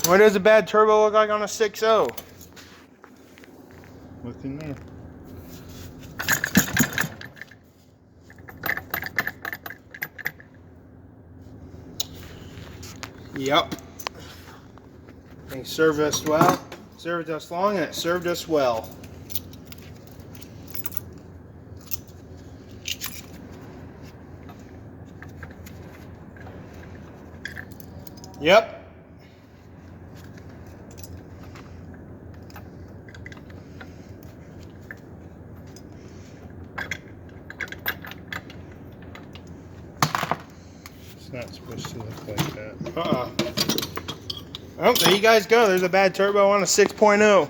What does a bad turbo look like on a 6.0? Look in there. Yep. They served us well, served us long, and it served us well. Yep. It's not supposed to look like that. Oh, there you guys go. There's a bad turbo on a 6.0.